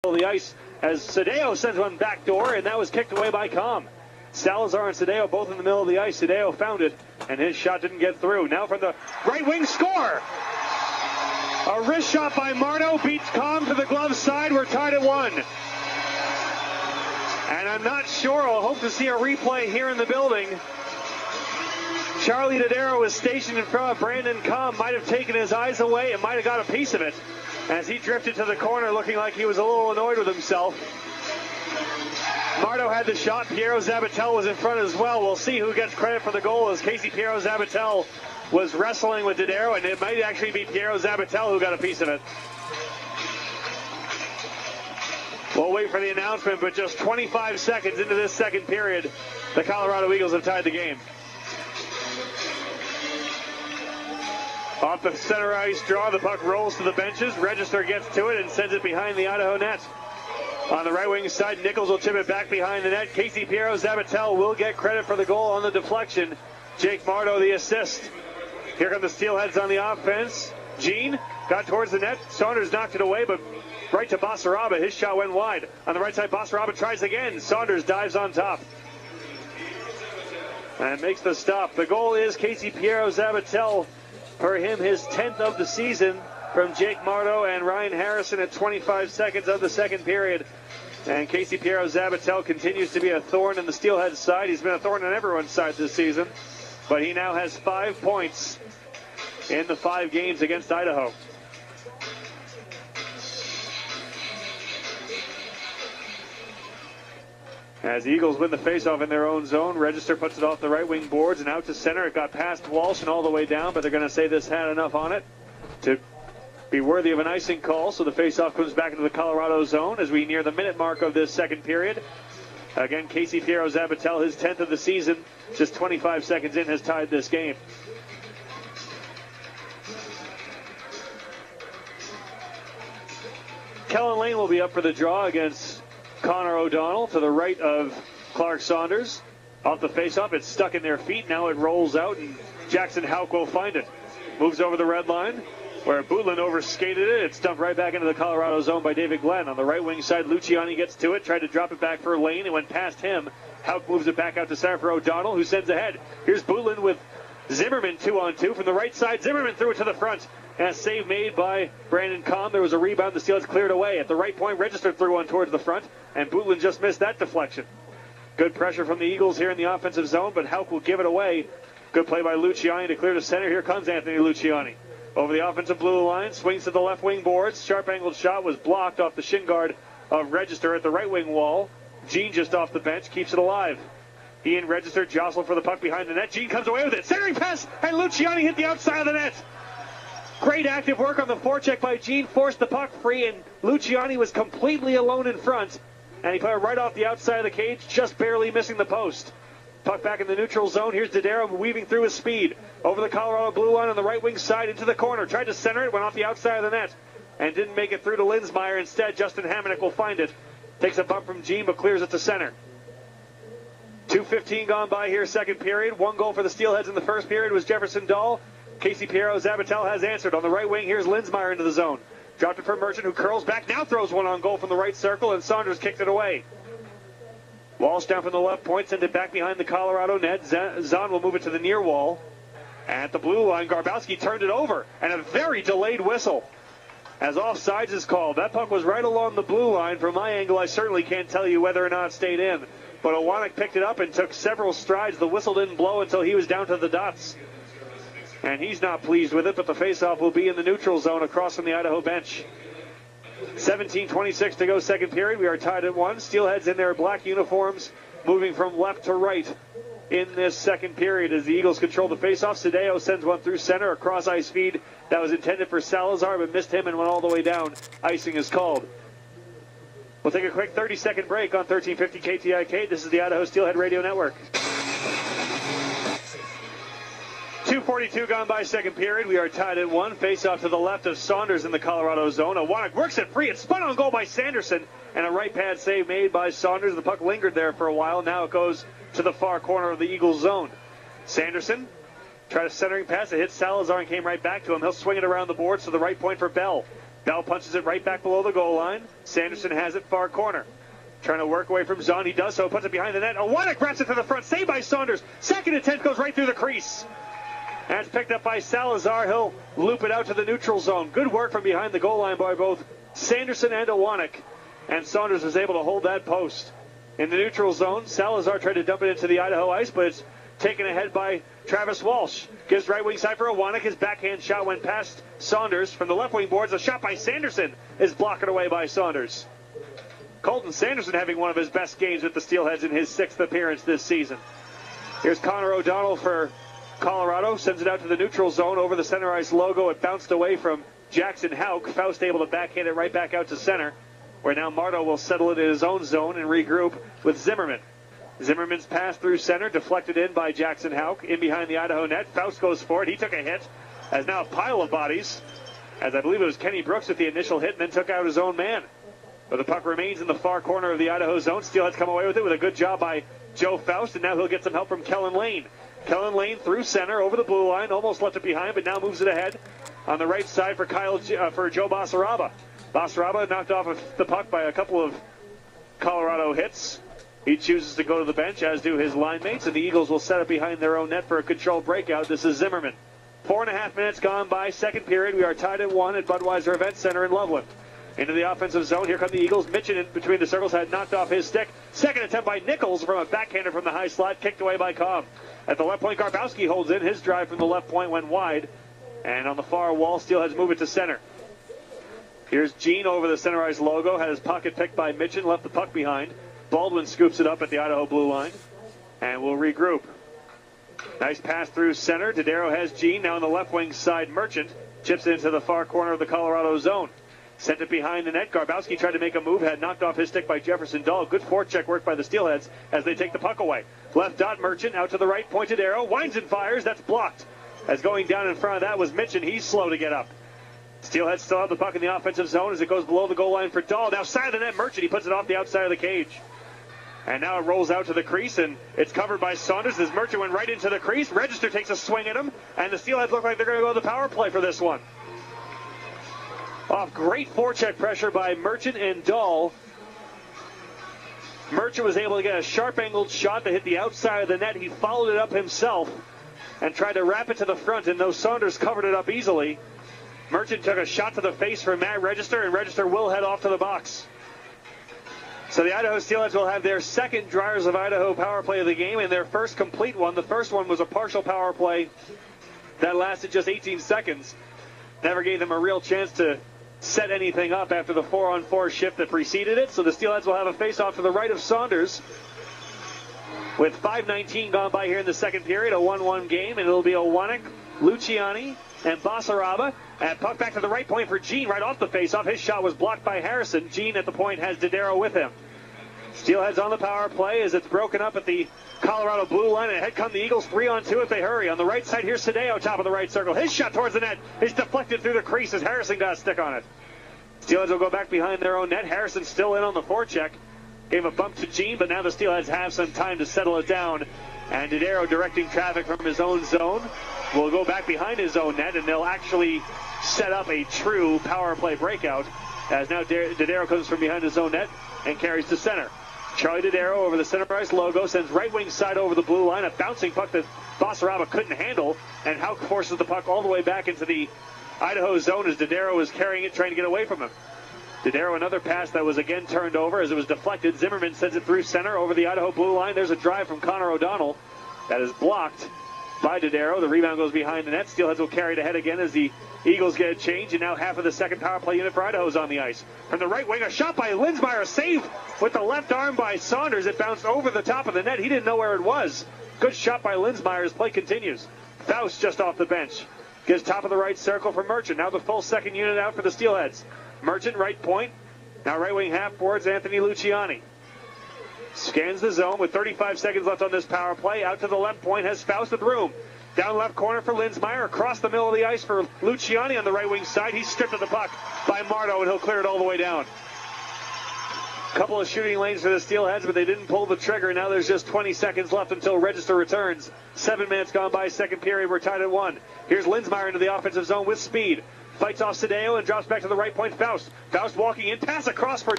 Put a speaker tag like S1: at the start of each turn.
S1: the ice as Sadeo sends one backdoor, and that was kicked away by Com. Salazar and Sadeo both in the middle of the ice. Sadeo found it, and his shot didn't get through. Now from the right wing, score! A wrist shot by Marno beats Com to the glove side. We're tied at 1. And I'm not sure. I'll hope to see a replay here in the building. Charlie Dodaro was stationed in front of Brandon Com. Might have taken his eyes away and might have got a piece of it as he drifted to the corner looking like he was a little annoyed with himself. Marno had the shot. Piero Zabatel was in front as well. We'll see who gets credit for the goal as Casey Piero Zabatel was wrestling with Dodaro, and it might actually be Piero Zabatel who got a piece of it. We'll wait for the announcement, but just 25 seconds into this second period, the Colorado Eagles have tied the game. Off the center ice draw, the puck rolls to the benches. Register gets to it and sends it behind the Idaho net. On the right wing side, Nichols will tip it back behind the net. Casey Piero Zabatel will get credit for the goal on the deflection. Jake Marno the assist. Here come the Steelheads on the offense. Gene got towards the net. Saunders knocked it away, but right to Basaraba. His shot went wide. On the right side, Basaraba tries again. Saunders dives on top and makes the stop. The goal is Casey Piero Zabatel. For him, his 10th of the season from Jake Marno and Ryan Harrison at 25 seconds of the second period. And Casey Piero Zabatel continues to be a thorn in the Steelhead side. He's been a thorn on everyone's side this season. But he now has 5 points in the 5 games against Idaho. As the Eagles win the faceoff in their own zone, Register puts it off the right wing boards and out to center. It got past Walsh and all the way down, but they're going to say this had enough on it to be worthy of an icing call. So the faceoff comes back into the Colorado zone as we near the minute mark of this second period. Again, Casey Piero Zabatel, his 10th of the season, just 25 seconds in, has tied this game. Kellen Lane will be up for the draw against Connor O'Donnell to the right of Clark Saunders. Off the faceoff, it's stuck in their feet. Now it rolls out, and Jackson Houck will find it. Moves over the red line, where Bootland overskated it. It's dumped right back into the Colorado zone by David Glenn. On the right wing side, Luciani gets to it, tried to drop it back for Lane. It went past him. Houck moves it back out to center for O'Donnell, who sends ahead. Here's Bootland with Zimmerman 2-on-2. From the right side, Zimmerman threw it to the front. And a save made by Brandon Com. There was a rebound. The Steelers cleared away. At the right point, Register threw one towards the front, and Bootland just missed that deflection. Good pressure from the Eagles here in the offensive zone, but Houck will give it away. Good play by Luciani to clear to center. Here comes Anthony Luciani. Over the offensive blue line, swings to the left wing boards. Sharp angled shot was blocked off the shin guard of Register at the right wing wall. Gene just off the bench, keeps it alive. He and Register jostle for the puck behind the net. Gene comes away with it. Centering pass, and Luciani hit the outside of the net. Great active work on the forecheck by Gene. Forced the puck free, and Luciani was completely alone in front. And he put it right off the outside of the cage, just barely missing the post. Puck back in the neutral zone. Here's Dodaro weaving through his speed. Over the Colorado blue line on the right wing side into the corner. Tried to center it, went off the outside of the net. And didn't make it through to Linsmeyer. Instead, Justin Hamonic will find it. Takes a bump from Gene, but clears it to center. 2:15 gone by here, second period. 1 goal for the Steelheads in the first period was Jefferson Dahl. Casey Piero Zabatel has answered. On the right wing, here's Linsmeyer into the zone. Dropped it for Merchant, who curls back. Now throws one on goal from the right circle, and Saunders kicked it away. Walsh down from the left point, sent it back behind the Colorado net. Zahn will move it to the near wall. At the blue line, Garbowski turned it over, and a very delayed whistle as offsides is called. That puck was right along the blue line. From my angle, I certainly can't tell you whether or not it stayed in. But Owanek picked it up and took several strides. The whistle didn't blow until he was down to the dots. And he's not pleased with it, but the faceoff will be in the neutral zone across from the Idaho bench. 17:26 to go, second period. We are tied at 1. Steelheads in their black uniforms, moving from left to right in this second period as the Eagles control the faceoff. Sadeo sends one through center, a cross-ice feed that was intended for Salazar, but missed him and went all the way down. Icing is called. We'll take a quick 30-second break on 1350 KTIK. This is the Idaho Steelhead Radio Network. 2:42 gone by second period. We are tied at 1. Face off to the left of Saunders in the Colorado zone. Owanek works it free. It's spun on goal by Sanderson. And a right pad save made by Saunders. The puck lingered there for a while. Now it goes to the far corner of the Eagles zone. Sanderson tried a centering pass. It hit Salazar and came right back to him. He'll swing it around the boards to the right point for Bell. Bell punches it right back below the goal line. Sanderson has it far corner. Trying to work away from Zahn. He does so, puts it behind the net. Owanek grabs it to the front. Saved by Saunders. Second attempt goes right through the crease. That's picked up by Salazar. He'll loop it out to the neutral zone. Good work from behind the goal line by both Sanderson and Owanek. And Saunders was able to hold that post. In the neutral zone, Salazar tried to dump it into the Idaho ice, but it's taken ahead by Travis Walsh. Gives right wing side for Owanek. His backhand shot went past Saunders. From the left wing boards, a shot by Sanderson is blocked away by Saunders. Colton Sanderson having one of his best games with the Steelheads in his 6th appearance this season. Here's Connor O'Donnell for Colorado. Sends it out to the neutral zone over the center ice logo. It bounced away from Jackson Houck. Faust able to backhand it right back out to center, where now Marto will settle it in his own zone and regroup with Zimmerman. Zimmerman's pass through center, deflected in by Jackson Houck. In behind the Idaho net. Faust goes for it. He took a hit. As now a pile of bodies, as I believe it was Kenny Brooks with the initial hit and then took out his own man. But the puck remains in the far corner of the Idaho zone. Steelheads come away with it with a good job by Joe Faust, and now he'll get some help from Kellen Lane. Kellen Lane through center over the blue line, almost left it behind, but now moves it ahead on the right side for Joe Basaraba. Basaraba knocked off the puck by a couple of Colorado hits. He chooses to go to the bench, as do his line mates, and the Eagles will set it behind their own net for a controlled breakout. This is Zimmerman. 4.5 minutes gone by, second period. We are tied at 1 at Budweiser Event Center in Loveland. Into the offensive zone. Here come the Eagles. Mitchin in between the circles had knocked off his stick. Second attempt by Nichols from a backhander from the high slot, kicked away by Cobb. At the left point, Garbowski holds in. His drive from the left point went wide. And on the far wall, Steelheads move it to center. Here's Gene over the center ice logo. Had his pocket picked by Mitchin. Left the puck behind. Baldwin scoops it up at the Idaho blue line. And we'll regroup. Nice pass through center. Dodaro has Gene. Now on the left wing side, Merchant chips it into the far corner of the Colorado zone. Sent it behind the net. Garbowski tried to make a move, had knocked off his stick by Jefferson Dahl. Good forecheck work by the Steelheads as they take the puck away. Left dot, Merchant out to the right, pointed arrow. Winds and fires. That's blocked. As going down in front of that was Mitchin. He's slow to get up. Steelheads still have the puck in the offensive zone as it goes below the goal line for Dahl. Now side of the net, Merchant. He puts it off the outside of the cage. And now it rolls out to the crease, and it's covered by Saunders as Merchant went right into the crease. Register takes a swing at him, and the Steelheads look like they're going to go to the power play for this one. Off great forecheck pressure by Merchant and Dahl. Merchant was able to get a sharp-angled shot that hit the outside of the net. He followed it up himself and tried to wrap it to the front, and though Saunders covered it up easily, Merchant took a shot to the face from Matt Register, and Register will head off to the box. So the Idaho Steelheads will have their second Dryers of Idaho power play of the game and their first complete one. The first one was a partial power play that lasted just 18 seconds. Never gave them a real chance to set anything up after the 4-on-4 shift that preceded it. So the Steelheads will have a face-off to the right of Saunders. With 5:19 gone by here in the second period, a 1-1 game, and it'll be Owanek, Luciani, and Basaraba. And puck back to the right point for Gene right off the face-off. His shot was blocked by Harrison. Gene at the point has Dodaro with him. Steelheads on the power play as it's broken up at the Colorado blue line, and ahead come the Eagles 3-on-2 if they hurry. On the right side, here's Sadeo, top of the right circle. His shot towards the net is deflected through the crease as Harrison got a stick on it. Steelheads will go back behind their own net. Harrison still in on the forecheck. Gave a bump to Gene, but now the Steelheads have some time to settle it down. And Dodaro, directing traffic from his own zone, will go back behind his own net, and they'll actually set up a true power play breakout as now Dodaro comes from behind his own net and carries to center. Charlie Dodaro over the center ice logo sends right wing side over the blue line, a bouncing puck that Basaraba couldn't handle, and Houck forces the puck all the way back into the Idaho zone as Dodaro is carrying it, trying to get away from him. Dodaro, another pass that was again turned over as it was deflected. Zimmerman sends it through center over the Idaho blue line. There's a drive from Connor O'Donnell that is blocked by Dodaro. The rebound goes behind the net. Steelheads will carry it ahead again as the Eagles get a change, and now half of the second power play unit for Idaho is on the ice. From the right wing, a shot by Linsmeyer, a save with the left arm by Saunders. It bounced over the top of the net. He didn't know where it was. Good shot by Linsmeyer as play continues. Faust just off the bench. Gives top of the right circle for Merchant. Now the full second unit out for the Steelheads. Merchant, right point. Now right wing half boards Anthony Luciani. Scans the zone with 35 seconds left on this power play. Out to the left point has Faust with room. Down left corner for Linsmeyer. Across the middle of the ice for Luciani on the right wing side. He's stripped of the puck by Marto, and he'll clear it all the way down. Couple of shooting lanes for the Steelheads, but they didn't pull the trigger. Now there's just 20 seconds left until Register returns. 7 minutes gone by, second period. We're tied at 1. Here's Linsmeyer into the offensive zone with speed. Fights off Sadeo and drops back to the right point. Faust walking in. Pass across for